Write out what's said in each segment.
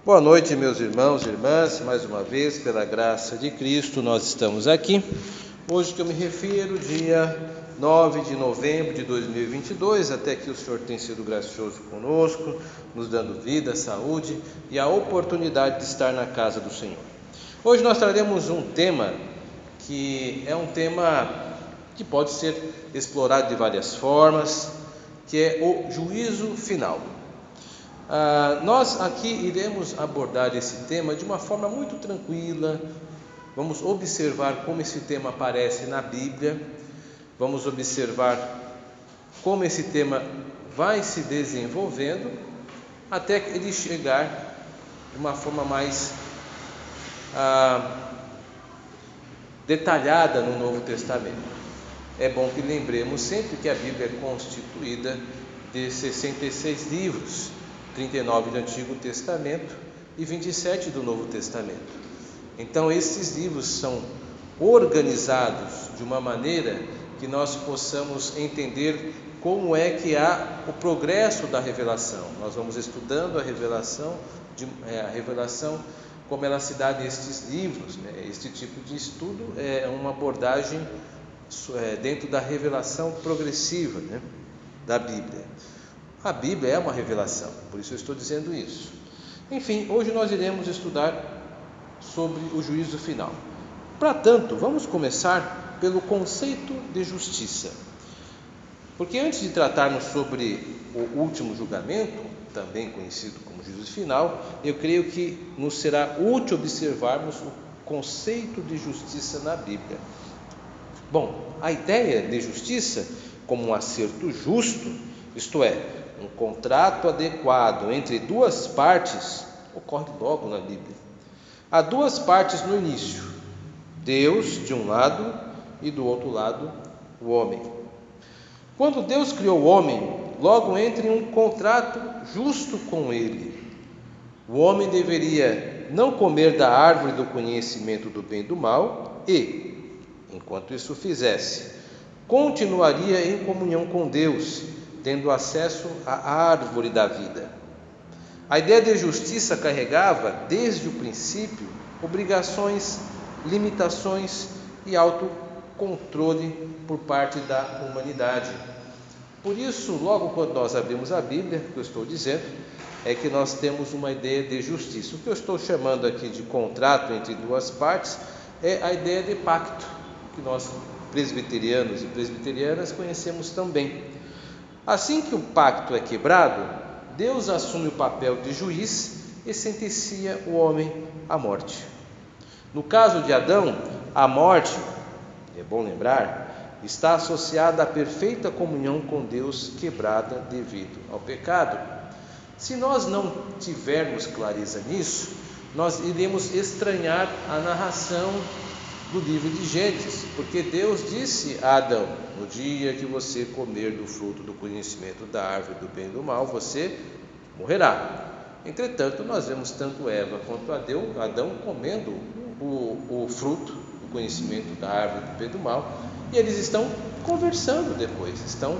Boa noite, meus irmãos e irmãs, mais uma vez, pela graça de Cristo, nós estamos aqui. Hoje que eu me refiro, dia 9 de novembro de 2022, até que o Senhor tem sido gracioso conosco, nos dando vida, saúde e a oportunidade de estar na casa do Senhor. Hoje nós traremos um tema que é um tema que pode ser explorado de várias formas, que é o juízo final. Nós aqui iremos abordar esse tema de uma forma muito tranquila. Vamos observar como esse tema aparece na Bíblia, vamos observar como esse tema vai se desenvolvendo até ele chegar de uma forma mais detalhada no Novo Testamento. É bom que lembremos sempre que a Bíblia é constituída de 66 livros, 39 do Antigo Testamento e 27 do Novo Testamento. Então esses livros são organizados de uma maneira que nós possamos entender como é que há o progresso da revelação. Nós vamos estudando a revelação como ela se dá nestes livros, né? Este tipo de estudo é uma abordagem dentro da revelação progressiva, né, da Bíblia. A Bíblia é uma revelação, por isso eu estou dizendo isso. Enfim, hoje nós iremos estudar sobre o juízo final. Para tanto, vamos começar pelo conceito de justiça. Porque antes de tratarmos sobre o último julgamento, também conhecido como juízo final, eu creio que nos será útil observarmos o conceito de justiça na Bíblia. Bom, a ideia de justiça como um acerto justo, isto é, um contrato adequado entre duas partes, ocorre logo na Bíblia. Há duas partes no início, Deus de um lado e do outro lado o homem. Quando Deus criou o homem, logo entra em um contrato justo com ele. O homem deveria não comer da árvore do conhecimento do bem e do mal e, enquanto isso fizesse, continuaria em comunhão com Deus, tendo acesso à árvore da vida. A ideia de justiça carregava, desde o princípio, obrigações, limitações e autocontrole por parte da humanidade. Por isso, logo quando nós abrimos a Bíblia, o que eu estou dizendo é que nós temos uma ideia de justiça. O que eu estou chamando aqui de contrato entre duas partes é a ideia de pacto, que nós presbiterianos e presbiterianas conhecemos também. Assim que o pacto é quebrado, Deus assume o papel de juiz e sentencia o homem à morte. No caso de Adão, a morte, é bom lembrar, está associada à perfeita comunhão com Deus quebrada devido ao pecado. Se nós não tivermos clareza nisso, nós iremos estranhar a narração do livro de Gênesis, porque Deus disse a Adão: no dia que você comer do fruto do conhecimento da árvore do bem e do mal, você morrerá. Entretanto, nós vemos tanto Eva quanto Adão comendo o fruto do conhecimento da árvore do bem e do mal, e eles estão conversando depois, estão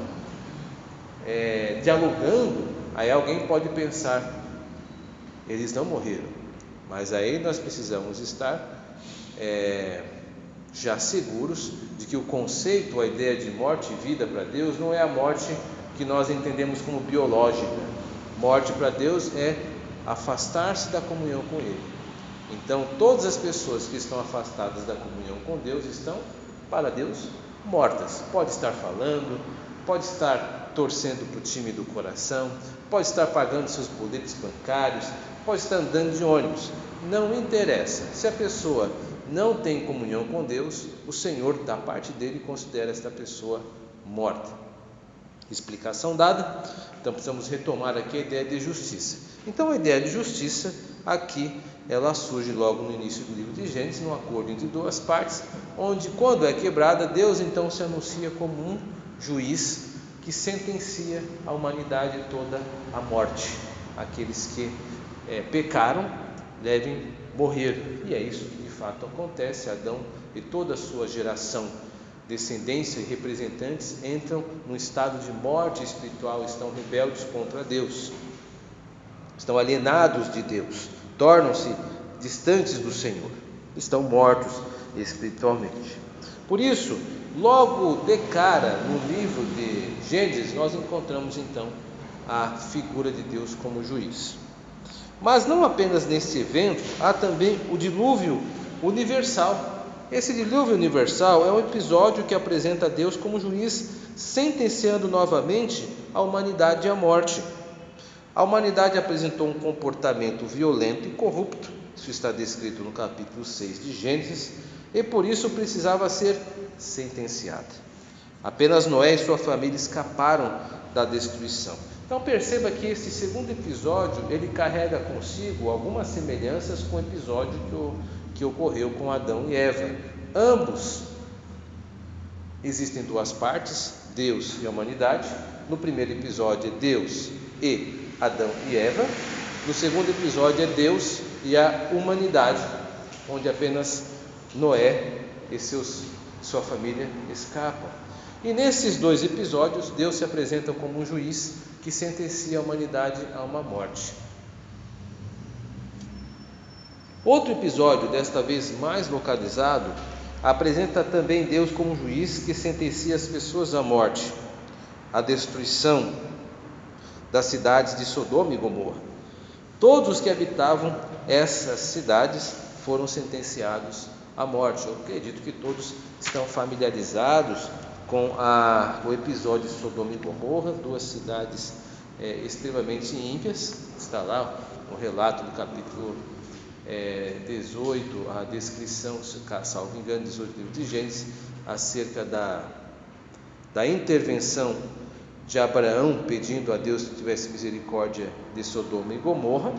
dialogando. Aí alguém pode pensar, eles não morreram, mas aí nós precisamos estar já seguros de que o conceito, a ideia de morte e vida para Deus não é a morte que nós entendemos como biológica. Morte para Deus é afastar-se da comunhão com Ele. Então todas as pessoas que estão afastadas da comunhão com Deus estão, para Deus, mortas. Pode estar falando, pode estar torcendo para o time do coração, pode estar pagando seus boletos bancários, pode estar andando de ônibus, não interessa. Se a pessoa não tem comunhão com Deus, o Senhor, da parte dele, considera esta pessoa morta. Explicação dada. Então precisamos retomar aqui a ideia de justiça. Então a ideia de justiça aqui, ela surge logo no início do livro de Gênesis, num acordo entre duas partes, onde, quando é quebrada, Deus então se anuncia como um juiz que sentencia a humanidade toda à morte. Aqueles que pecaram devem morrer, e é isso que de fato acontece. Adão e toda a sua geração, descendência e representantes, entram num estado de morte espiritual, estão rebeldes contra Deus, estão alienados de Deus. tornam-se distantes do Senhor, estão mortos espiritualmente. Por isso, logo de cara, no livro de Gênesis, nós encontramos então a figura de Deus como juiz. Mas não apenas nesse evento, há também o dilúvio universal. Esse dilúvio universal é um episódio que apresenta Deus como juiz, sentenciando novamente a humanidade à morte. A humanidade apresentou um comportamento violento e corrupto, isso está descrito no capítulo 6 de Gênesis, e por isso precisava ser sentenciada. Apenas Noé e sua família escaparam da destruição. Então perceba que esse segundo episódio, ele carrega consigo algumas semelhanças com o episódio que ocorreu com Adão e Eva. Ambos existem duas partes, Deus e a humanidade. No primeiro episódio é Deus e Adão e Eva. No segundo episódio é Deus e a humanidade, onde apenas Noé e sua família escapam. E nesses dois episódios, Deus se apresenta como um juiz que sentencia a humanidade a uma morte. Outro episódio, desta vez mais localizado, apresenta também Deus como um juiz que sentencia as pessoas à morte, à destruição das cidades de Sodoma e Gomorra. Todos os que habitavam essas cidades foram sentenciados à morte. Eu acredito que todos estão familiarizados com o episódio de Sodoma e Gomorra, duas cidades extremamente ímpias. Está lá o relato do capítulo 18, a descrição, salvo engano, 18 livro de Gênesis, acerca da intervenção de Abraão, pedindo a Deus que tivesse misericórdia de Sodoma e Gomorra.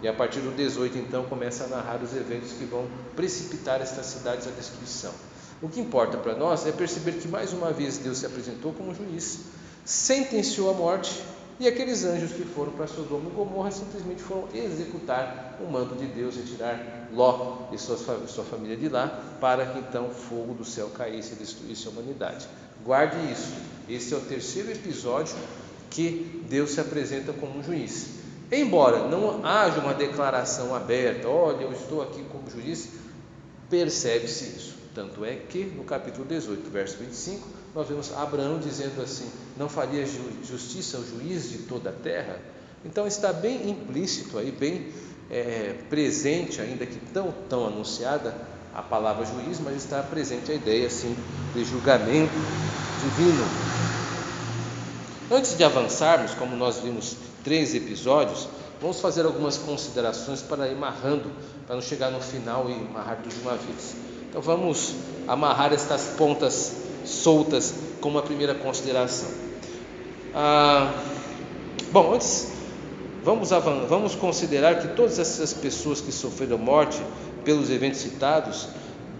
E a partir do 18, então, começa a narrar os eventos que vão precipitar estas cidades à destruição. O que importa para nós é perceber que mais uma vez Deus se apresentou como juiz, sentenciou a morte, e aqueles anjos que foram para Sodoma e Gomorra simplesmente foram executar o mando de Deus e tirar Ló e sua família de lá, para que então o fogo do céu caísse e destruísse a humanidade. Guarde isso, esse é o terceiro episódio que Deus se apresenta como um juiz. Embora não haja uma declaração aberta, olha, eu estou aqui como juiz, percebe-se isso. Tanto é que no capítulo 18, verso 25, nós vemos Abraão dizendo assim: não faria justiça ao juiz de toda a terra? Então está bem implícito aí, bem presente, ainda que tão anunciada a palavra juiz, mas está presente a ideia assim de julgamento divino. Antes de avançarmos, como nós vimos 3 episódios, vamos fazer algumas considerações para ir amarrando, para não chegar no final e amarrar tudo de uma vez. Então vamos amarrar estas pontas soltas com uma primeira consideração. Antes vamos considerar que todas essas pessoas que sofreram morte pelos eventos citados,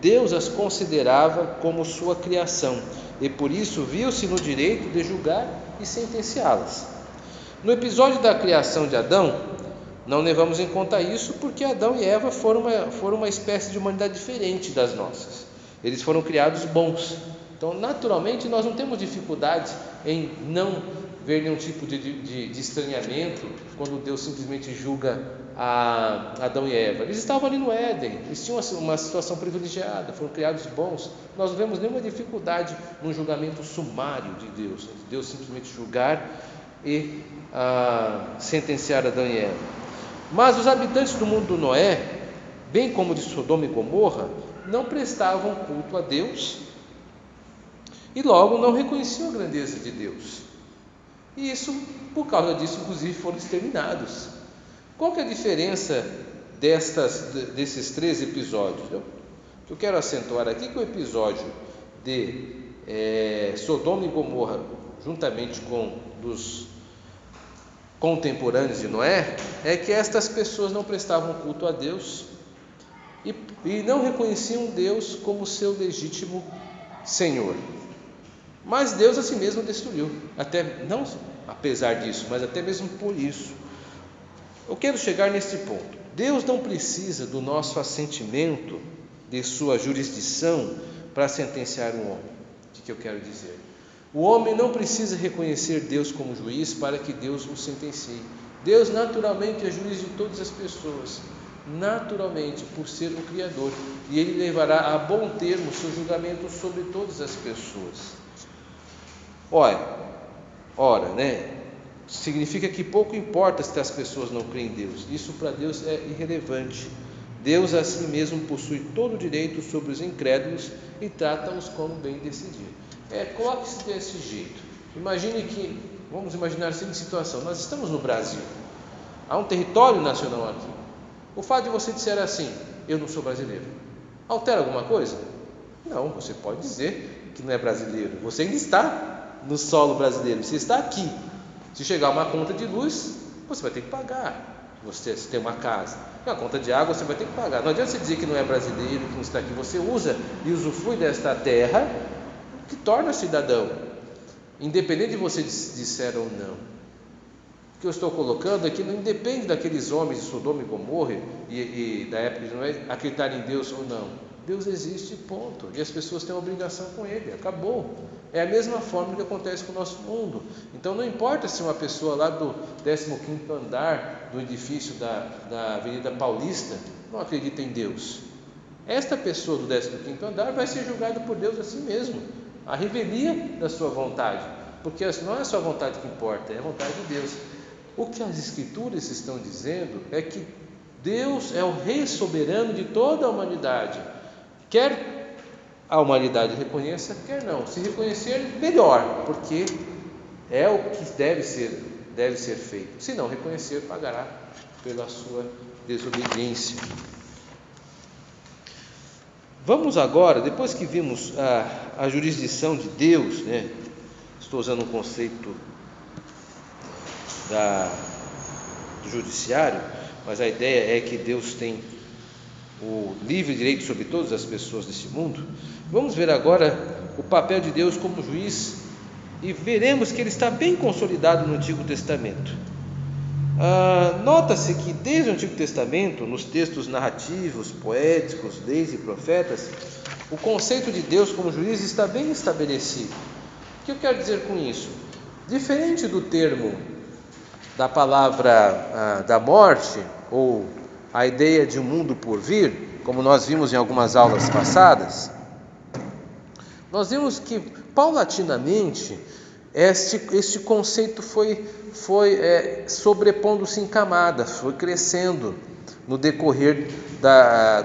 Deus as considerava como sua criação, e por isso viu-se no direito de julgar e sentenciá-las. No episódio da criação de Adão, não levamos em conta isso, porque Adão e Eva foram uma espécie de humanidade diferente das nossas. Eles foram criados bons. Então, naturalmente, nós não temos dificuldade em não ver nenhum tipo de estranhamento quando Deus simplesmente julga a Adão e Eva. Eles estavam ali no Éden, eles tinham uma situação privilegiada, foram criados bons. Nós não vemos nenhuma dificuldade no julgamento sumário de Deus simplesmente julgar e sentenciar Adão e Eva. Mas os habitantes do mundo do Noé, bem como de Sodoma e Gomorra, não prestavam culto a Deus e logo não reconheciam a grandeza de Deus. E por causa disso, inclusive, foram exterminados. Qual que é a diferença desses 3 episódios? O que eu quero acentuar aqui que o episódio de Sodoma e Gomorra, juntamente com dos contemporâneos de Noé, é que estas pessoas não prestavam culto a Deus e não reconheciam Deus como seu legítimo Senhor. Mas Deus a si mesmo destruiu, não apesar disso, mas até mesmo por isso. Eu quero chegar nesse ponto. Deus não precisa do nosso assentimento, de sua jurisdição, para sentenciar um homem. O que eu quero dizer? O homem não precisa reconhecer Deus como juiz para que Deus o sentencie. Deus naturalmente é juiz de todas as pessoas. naturalmente, por ser o Criador, e Ele levará a bom termo o seu julgamento sobre todas as pessoas. Ora, significa que pouco importa se as pessoas não creem em Deus. Isso para Deus é irrelevante. Deus assim mesmo possui todo o direito sobre os incrédulos e trata-os como bem decidir. Coloque-se desse jeito. Vamos imaginar a seguinte situação: nós estamos no Brasil, há um território nacional aqui. O fato de você dizer assim, eu não sou brasileiro, altera alguma coisa? Não, você pode dizer que não é brasileiro, você ainda está no solo brasileiro, você está aqui. Se chegar uma conta de luz, você vai ter que pagar. Se tem uma casa, uma conta de água, você vai ter que pagar. Não adianta você dizer que não é brasileiro, que não está aqui. Você usa e usufrui desta terra, que torna cidadão, independente de você disser ou não. O que eu estou colocando aqui não independe daqueles homens de Sodoma e Gomorra e da época de Noé acreditarem em Deus ou não. Deus existe, ponto. E as pessoas têm uma obrigação com Ele, acabou. É a mesma forma que acontece com o nosso mundo. Então não importa se uma pessoa lá do 15º andar do edifício da Avenida Paulista não acredita em Deus. Esta pessoa do 15º andar vai ser julgada por Deus assim mesmo. A revelia da sua vontade. Porque não é a sua vontade que importa, é a vontade de Deus. O que as Escrituras estão dizendo é que Deus é o Rei soberano de toda a humanidade. Quer a humanidade reconheça, quer não. Se reconhecer, melhor, porque é o que deve ser feito. Se não reconhecer, pagará pela sua desobediência. Vamos agora, depois que vimos a jurisdição de Deus, estou usando um conceito do judiciário, mas a ideia é que Deus tem o livre direito sobre todas as pessoas desse mundo. Vamos ver agora o papel de Deus como juiz e veremos que ele está bem consolidado no Antigo Testamento. Nota-se que desde o Antigo Testamento, nos textos narrativos, poéticos, leis e profetas, o conceito de Deus como juiz está bem estabelecido. O que eu quero dizer com isso? Diferente do termo da palavra da morte, ou a ideia de um mundo por vir, como nós vimos em algumas aulas passadas, nós vimos que paulatinamente este conceito foi sobrepondo-se em camadas, foi crescendo no decorrer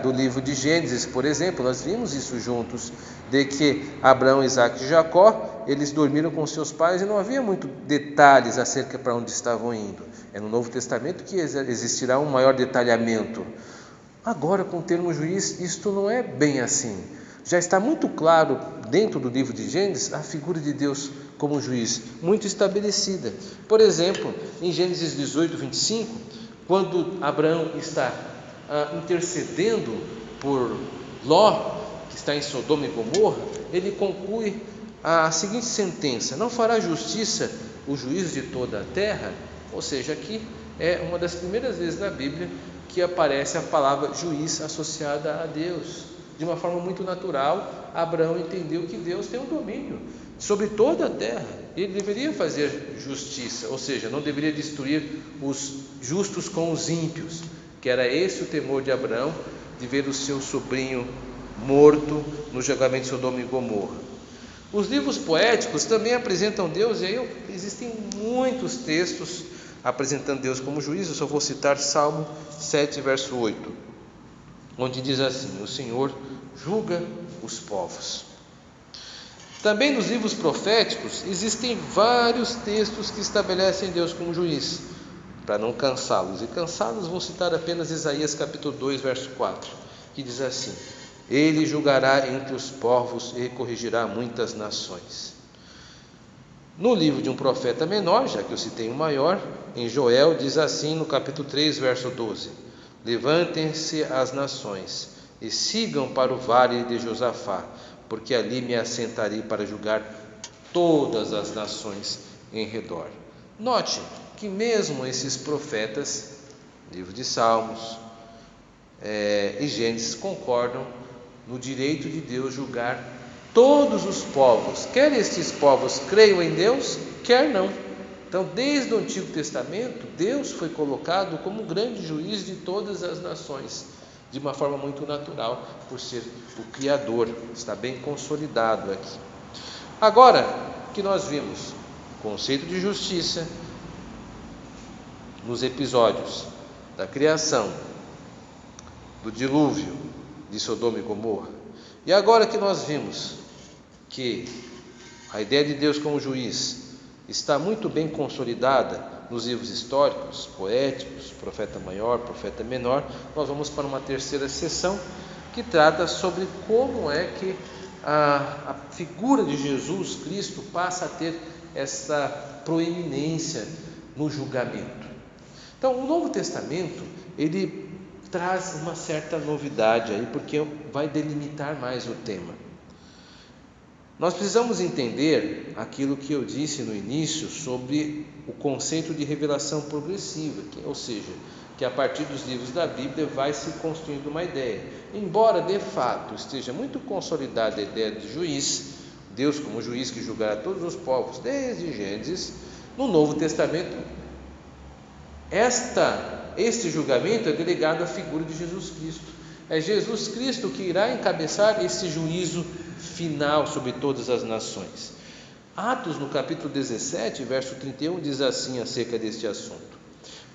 do livro de Gênesis. Por exemplo, nós vimos isso juntos, de que Abraão, Isaque e Jacó, eles dormiram com seus pais e não havia muito detalhes acerca para onde estavam indo. É no Novo Testamento que existirá um maior detalhamento. Agora, com o termo juiz, isto não é bem assim. Já está muito claro dentro do livro de Gênesis a figura de Deus como juiz, muito estabelecida. Por exemplo, em Gênesis 18, 25, quando Abraão está intercedendo por Ló, que está em Sodoma e Gomorra, ele conclui a seguinte sentença: não fará justiça o juiz de toda a terra? Ou seja, aqui é uma das primeiras vezes na Bíblia que aparece a palavra juiz associada a Deus. De uma forma muito natural, Abraão entendeu que Deus tem um domínio sobre toda a terra. Ele deveria fazer justiça, ou seja, não deveria destruir os justos com os ímpios, que era esse o temor de Abraão, de ver o seu sobrinho morto no julgamento de Sodoma e Gomorra. Os livros poéticos também apresentam Deus, e aí existem muitos textos apresentando Deus como juiz. Eu só vou citar Salmo 7, verso 8, onde diz assim: o Senhor julga os povos. Também nos livros proféticos existem vários textos que estabelecem Deus como juiz. Para não cansá-los, vou citar apenas Isaías capítulo 2, verso 4, que diz assim: ele julgará entre os povos e corrigirá muitas nações. No livro de um profeta menor, já que eu citei um maior, em Joel, diz assim no capítulo 3, verso 12: levantem-se as nações e sigam para o vale de Josafá, porque ali me assentarei para julgar todas as nações em redor. Note que mesmo esses profetas, livro de Salmos e Gênesis, concordam no direito de Deus julgar todos os povos, quer estes povos creiam em Deus, quer não. Então, desde o Antigo Testamento, Deus foi colocado como grande juiz de todas as nações, de uma forma muito natural, por ser o Criador. Está bem consolidado aqui. Agora que nós vimos o conceito de justiça nos episódios da criação, do dilúvio de Sodoma e Gomorra, e agora que nós vimos que a ideia de Deus como juiz está muito bem consolidada nos livros históricos, poéticos, profeta maior, profeta menor, nós vamos para uma terceira sessão que trata sobre como é que a figura de Jesus Cristo passa a ter essa proeminência no julgamento. Então, o Novo Testamento, ele traz uma certa novidade aí, porque vai delimitar mais o tema. Nós precisamos entender aquilo que eu disse no início sobre o conceito de revelação progressiva, ou seja, que a partir dos livros da Bíblia vai se construindo uma ideia. Embora de fato esteja muito consolidada a ideia de juiz, Deus como juiz que julgará todos os povos desde Gênesis, no Novo Testamento este julgamento é delegado à figura de Jesus Cristo. É Jesus Cristo que irá encabeçar esse juízo final sobre todas as nações. Atos, no capítulo 17, verso 31, diz assim acerca deste assunto: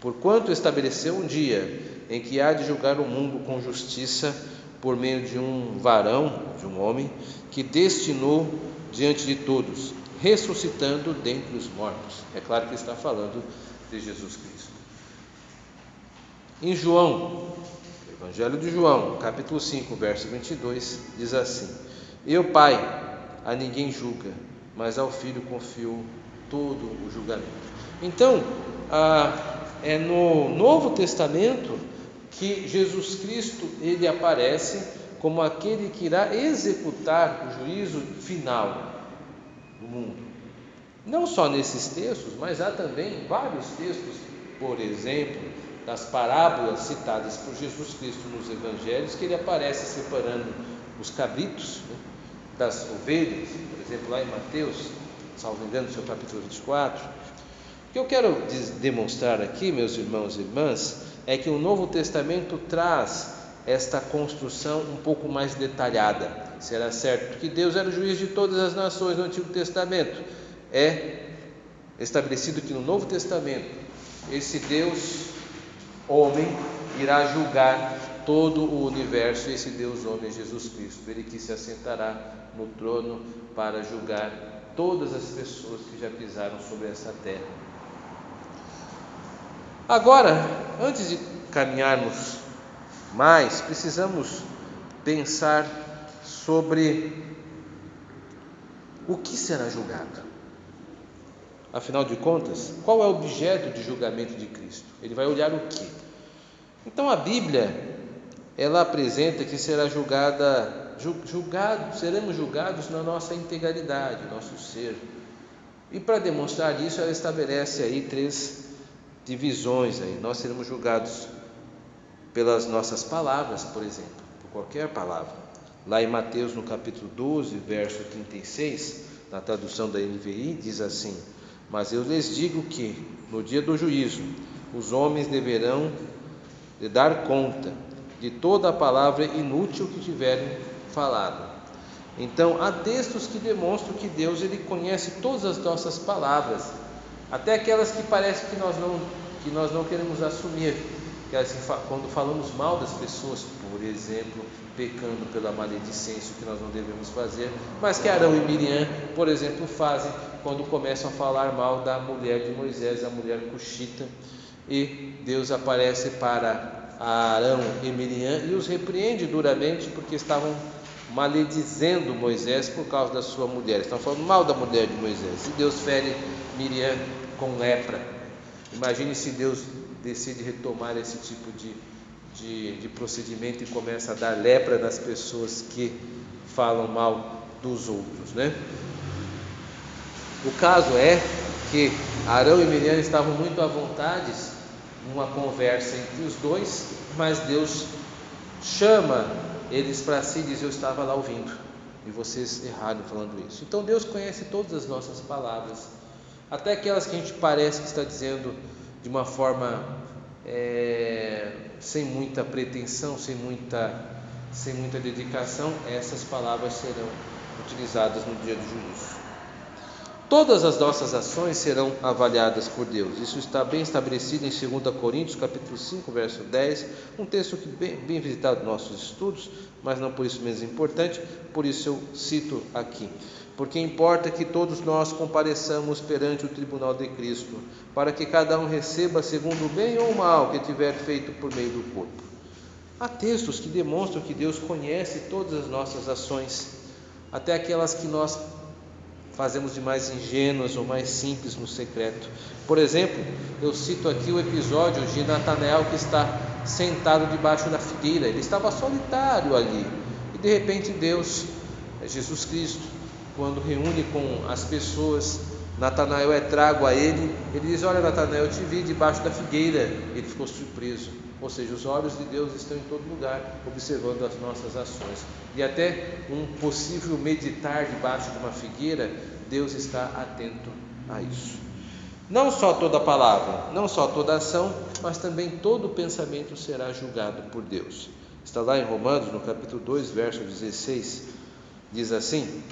porquanto estabeleceu um dia em que há de julgar o mundo com justiça por meio de um varão, de um homem, que destinou diante de todos, ressuscitando dentre os mortos. É claro que está falando de Jesus Cristo. Em João, Evangelho de João, capítulo 5, verso 22, diz assim: eu, Pai, a ninguém julga, mas ao Filho confio todo o julgamento. Então, é no Novo Testamento que Jesus Cristo ele aparece como aquele que irá executar o juízo final do mundo. Não só nesses textos, mas há também vários textos, por exemplo, das parábolas citadas por Jesus Cristo nos Evangelhos, que ele aparece separando os cabritos, das ovelhas, por exemplo, lá em Mateus, salvo engano, no seu capítulo 24. O que eu quero demonstrar aqui, meus irmãos e irmãs, é que o Novo Testamento traz esta construção um pouco mais detalhada. Será certo que Deus era o juiz de todas as nações no Antigo Testamento. É estabelecido que no Novo Testamento, esse Deus homem irá julgar todo o universo. Esse Deus homem é Jesus Cristo, ele que se assentará no trono para julgar todas as pessoas que já pisaram sobre essa terra. Agora, antes de caminharmos mais, precisamos pensar sobre o que será julgado. Afinal de contas, qual é o objeto de julgamento de Cristo? Ele vai olhar o quê? Então a Bíblia, ela apresenta que será seremos julgados na nossa integralidade, nosso ser. E para demonstrar isso, ela estabelece aí 3 divisões. Nós seremos julgados pelas nossas palavras, por exemplo, por qualquer palavra. Lá em Mateus, no capítulo 12, verso 36, na tradução da NVI, diz assim: mas eu lhes digo que, no dia do juízo, os homens deverão de dar conta de toda a palavra inútil que tiverem falado. Então, há textos que demonstram que Deus ele conhece todas as nossas palavras, até aquelas que parece que nós não queremos assumir, quando falamos mal das pessoas, por exemplo, pecando pela maledicência, que nós não devemos fazer, mas que Arão e Miriam, por exemplo, fazem quando começam a falar mal da mulher de Moisés, a mulher cuxita, e Deus aparece para Arão e Miriam e os repreende duramente porque estavam maledizendo Moisés por causa da sua mulher, estão falando mal da mulher de Moisés, e Deus fere Miriam com lepra. Imagine se Deus decide retomar esse tipo de procedimento e começa a dar lepra nas pessoas que falam mal dos outros, né? O caso é que Arão e Miriam estavam muito à vontade numa conversa entre os dois, mas Deus chama eles para si e diz: eu estava lá ouvindo e vocês erraram falando isso. Então Deus conhece todas as nossas palavras, até aquelas que a gente parece que está dizendo de uma forma sem muita pretensão, sem muita dedicação, essas palavras serão utilizadas no dia do juízo. Todas as nossas ações serão avaliadas por Deus. Isso está bem estabelecido em 2 Coríntios, capítulo 5, verso 10, um texto que bem visitado nos nossos estudos, mas não por isso menos importante, por isso eu cito aqui. Porque importa que todos nós compareçamos perante o tribunal de Cristo, para que cada um receba segundo o bem ou o mal que tiver feito por meio do corpo. Há textos que demonstram que Deus conhece todas as nossas ações, até aquelas que nós fazemos de mais ingênuas ou mais simples no secreto. Por exemplo, eu cito aqui o episódio de Natanael, que está sentado debaixo da figueira. Ele estava solitário ali, e de repente Deus, Jesus Cristo, quando reúne com as pessoas, Natanael é trago a ele diz: olha, Natanael, eu te vi debaixo da figueira. Ele ficou surpreso. Ou seja, os olhos de Deus estão em todo lugar, observando as nossas ações. E até um possível meditar debaixo de uma figueira, Deus está atento a isso. Não só toda palavra, não só toda ação, mas também todo pensamento será julgado por Deus. Está lá em Romanos, no capítulo 2, verso 16, diz assim: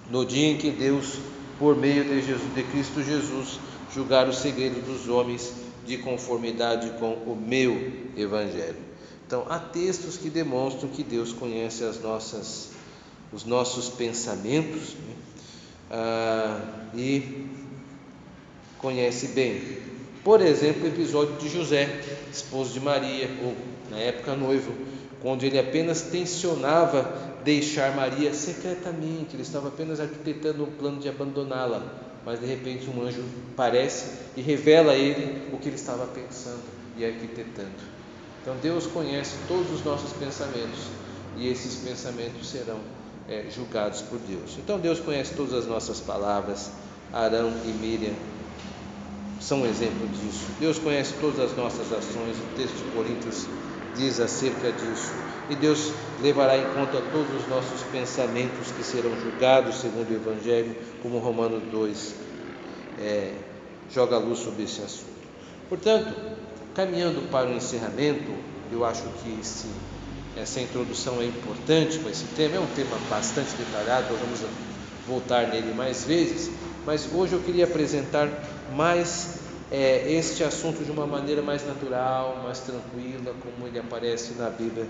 no dia em que Deus, por meio de Cristo Jesus, julgar os segredos dos homens de conformidade com o meu Evangelho. Então, há textos que demonstram que Deus conhece os nossos pensamentos, e conhece bem. Por exemplo, o episódio de José, esposo de Maria, ou na época noivo, quando ele apenas tensionava deixar Maria secretamente, ele estava apenas arquitetando um plano de abandoná-la, mas de repente um anjo aparece e revela a ele o que ele estava pensando e arquitetando. Então Deus conhece todos os nossos pensamentos, e esses pensamentos serão julgados por Deus. Então Deus conhece todas as nossas palavras. Arão e Miriam são um exemplo disso. Deus conhece todas as nossas ações. O texto de Coríntios diz acerca disso. E Deus levará em conta todos os nossos pensamentos, que serão julgados segundo o Evangelho, como Romanos 2 joga luz sobre esse assunto. Portanto, caminhando para o encerramento, eu acho que essa introdução é importante para esse tema. É um tema bastante detalhado, nós vamos voltar nele mais vezes, mas hoje eu queria apresentar mais este assunto de uma maneira mais natural, mais tranquila, como ele aparece na Bíblia,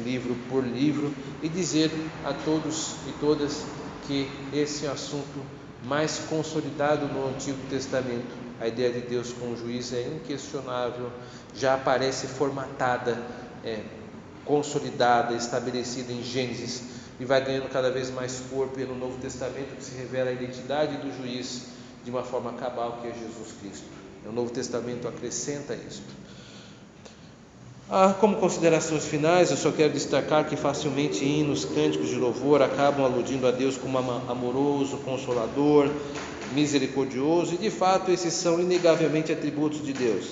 livro por livro, e dizer a todos e todas que esse assunto mais consolidado no Antigo Testamento, a ideia de Deus como juiz, é inquestionável, já aparece formatada, consolidada, estabelecida em Gênesis, e vai ganhando cada vez mais corpo no Novo Testamento, que se revela a identidade do juiz de uma forma cabal, que é Jesus Cristo. O Novo Testamento acrescenta isto. Como considerações finais, eu só quero destacar que facilmente hinos, cânticos de louvor acabam aludindo a Deus como amoroso, consolador, misericordioso, e de fato esses são inegavelmente atributos de Deus.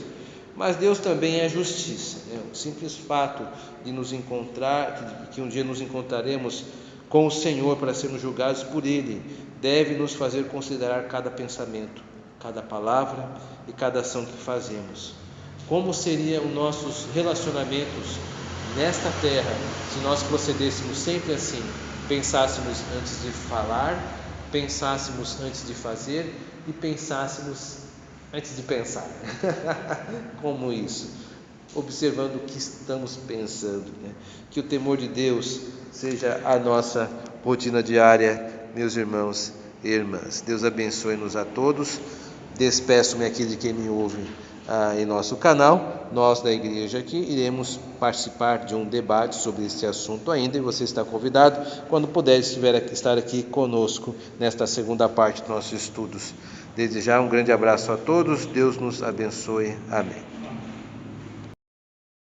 Mas Deus também é justiça. O simples fato de nos encontrar, que um dia nos encontraremos com o Senhor para sermos julgados por Ele, deve nos fazer considerar cada pensamento, cada palavra e cada ação que fazemos. Como seriam os nossos relacionamentos nesta terra se nós procedêssemos sempre assim? Pensássemos antes de falar, pensássemos antes de fazer e pensássemos antes de pensar. Como isso? Observando o que estamos pensando, Que o temor de Deus seja a nossa rotina diária, meus irmãos e irmãs. Deus abençoe-nos a todos. Despeço-me aqui de quem me ouve em nosso canal. Nós da igreja aqui iremos participar de um debate sobre este assunto ainda, e você está convidado, quando puder, estar aqui conosco nesta segunda parte dos nossos estudos. Desde já, um grande abraço a todos. Deus nos abençoe. Amém.